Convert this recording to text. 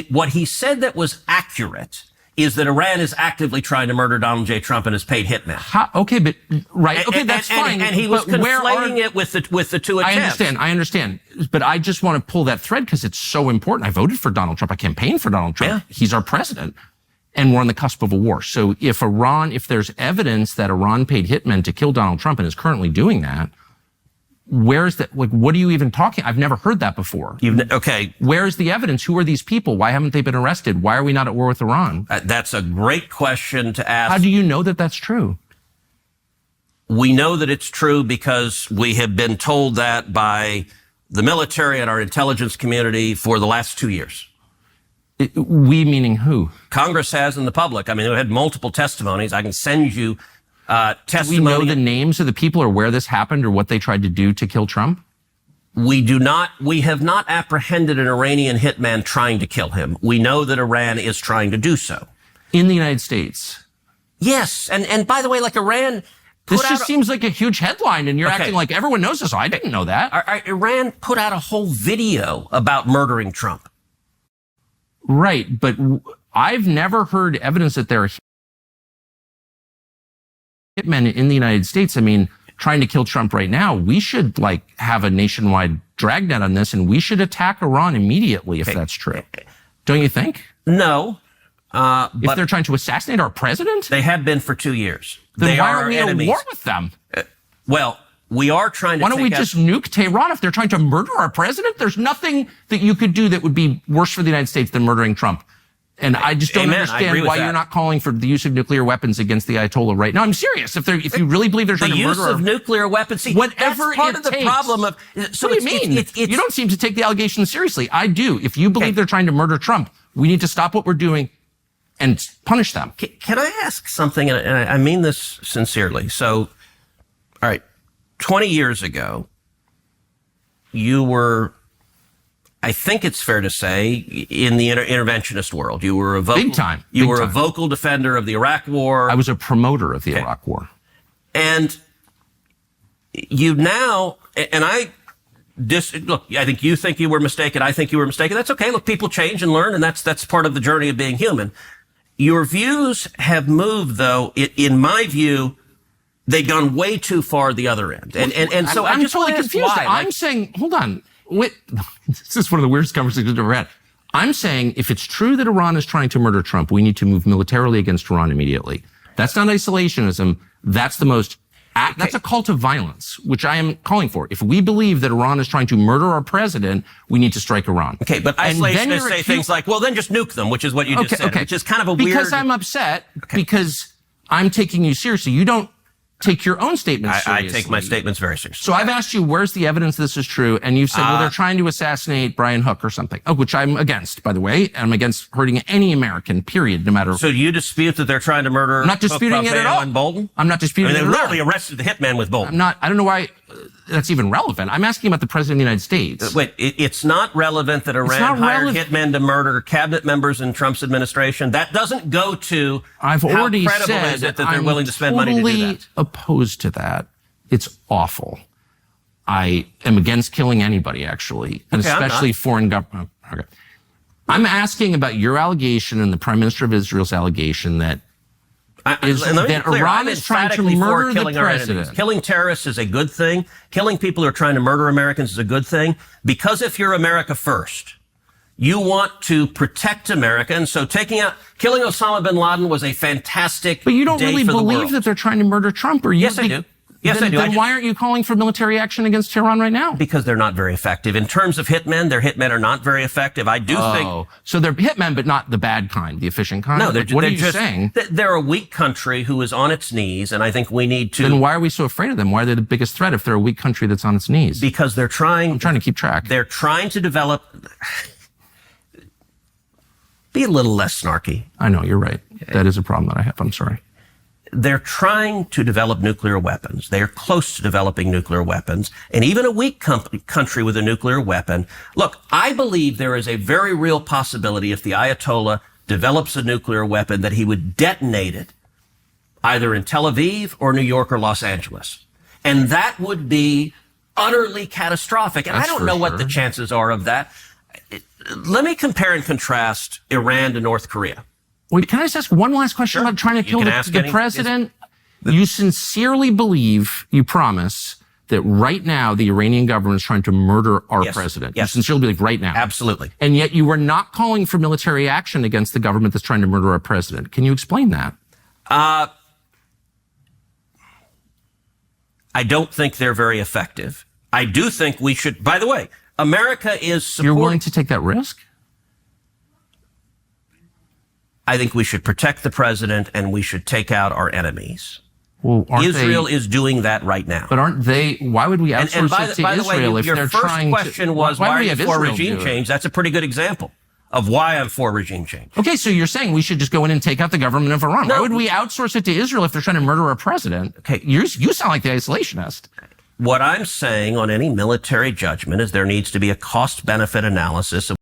What he said that was accurate is that Iran is actively trying to murder Donald J. Trump and has paid hitmen. That's fine. And he was conflating it with the two attempts. I understand. But I just want to pull that thread because it's so important. I voted for Donald Trump. I campaigned for Donald Trump. Yeah. He's our president. And we're on the cusp of a war. So if there's evidence that Iran paid hitmen to kill Donald Trump and is currently doing that, where's that? Like, what are you even talking? I've never heard that before. Okay. Where's the evidence? Who are these people? Why haven't they been arrested? Why are we not at war with Iran? That's a great question to ask. How do you know that that's true? We know that it's true because we have been told that by the military and our intelligence community for the last 2 years. We meaning who? Congress has and the public. I mean, we had multiple testimonies. I can send you testimony. Do we know the names of the people or where this happened or what they tried to do to kill Trump? We do not. We have not apprehended an Iranian hitman trying to kill him. We know that Iran is trying to do so. In the United States? Yes. And by the way, like Iran... This just seems like a huge headline, and you're acting like everyone knows this. I didn't know that. Iran put out a whole video about murdering Trump. Right, but I've never heard evidence that there are hitmen in the United States. I mean, trying to kill Trump right now, we should have a nationwide dragnet on this, and we should attack Iran immediately if that's true. Don't you think? No. If they're trying to assassinate our president? They have been for 2 years. Then why aren't we at war with them? Well, we are trying to Why don't we just nuke Tehran if they're trying to murder our president? There's nothing that you could do that would be worse for the United States than murdering Trump. And I just don't understand why you're not calling for the use of nuclear weapons against the Ayatollah right now. I'm serious. If you really believe they're trying to murder... The use of nuclear weapons... See, whatever that's part of the problem of... So what do you mean? You don't seem to take the allegations seriously. I do. If you believe they're trying to murder Trump, we need to stop what we're doing and punish them. Can I ask something? And I mean this sincerely. So, all right, 20 years ago, you were, I think it's fair to say, in the interventionist world. You were a a vocal defender of the Iraq War. I was a promoter of the Iraq War. And you now, and look, I think you were mistaken. I think you were mistaken. That's okay. Look, people change and learn, and that's part of the journey of being human. Your views have moved, though. In my view, they've gone way too far the other end. And so I'm just totally confused. I'm saying, hold on. Wait, this is one of the weirdest conversations I've ever had. I'm saying if it's true that Iran is trying to murder Trump, we need to move militarily against Iran immediately. That's not isolationism. That's the most... That's a call to violence, which I am calling for. If we believe that Iran is trying to murder our president, we need to strike Iran. Okay, but isolationists say things like, well, then just nuke them, which is what you just said, which is kind of a weird... Because I'm upset, because I'm taking you seriously. You don't take your own statements seriously. I take my statements very seriously. So I've asked you, where's the evidence this is true? And you've said, well, they're trying to assassinate Brian Hook or something, which I'm against, by the way. I'm against hurting any American, period, no matter... So you dispute that they're trying to murder I'm not disputing Hook, it at all. and Bolton? I'm not disputing it at all. They literally arrested the hitman with Bolton. I don't know why that's even relevant. I'm asking about the President of the United States. Wait, it's not relevant that Iran hired hitmen to murder cabinet members in Trump's administration? That doesn't go to I've already how credible said is it that they're willing to spend money to do that? I'm totally opposed to that. It's awful. I am against killing anybody, actually, and especially foreign government. Okay. I'm asking about your allegation and the Prime Minister of Israel's allegation that Iran is trying to murder the president. Killing terrorists is a good thing. Killing people who are trying to murder Americans is a good thing. Because if you're America first, you want to protect America. And so killing Osama bin Laden was a fantastic day for the world. But you don't really believe that they're trying to murder Trump, or yes, I do. Yes, I do. Then why aren't you calling for military action against Tehran right now? Because they're not very effective. In terms of hitmen, their hitmen are not very effective. I do think... So they're hitmen, but not the bad kind, the efficient kind? No, what are you saying? They're a weak country who is on its knees, and I think we need to... Then why are we so afraid of them? Why are they the biggest threat if they're a weak country that's on its knees? Because they're trying... I'm trying to keep track. They're trying to develop... Be a little less snarky. I know, you're right. That is a problem that I have. I'm sorry. They're trying to develop nuclear weapons. They are close to developing nuclear weapons. And even a weak country with a nuclear weapon. Look, I believe there is a very real possibility if the Ayatollah develops a nuclear weapon that he would detonate it either in Tel Aviv or New York or Los Angeles. And that would be utterly catastrophic. And I don't know what the chances are of that. let me compare and contrast Iran to North Korea. Wait, can I just ask one last question about trying to kill the president? You sincerely believe, you promise, that right now the Iranian government is trying to murder our president. Yes. You sincerely believe right now. Absolutely. And yet you are not calling for military action against the government that's trying to murder our president. Can you explain that? I don't think they're very effective. I do think we should, by the way, America is You're willing to take that risk? I think we should protect the president and we should take out our enemies. Well, Israel is doing that right now. But aren't they? Why would we outsource it to Israel if they're trying to? Your first question was, why are you for regime change? That's a pretty good example of why I'm for regime change. Okay, so you're saying we should just go in and take out the government of Iran. Why would we outsource it to Israel if they're trying to murder our president? Okay, you sound like the isolationist. What I'm saying on any military judgment is there needs to be a cost-benefit analysis of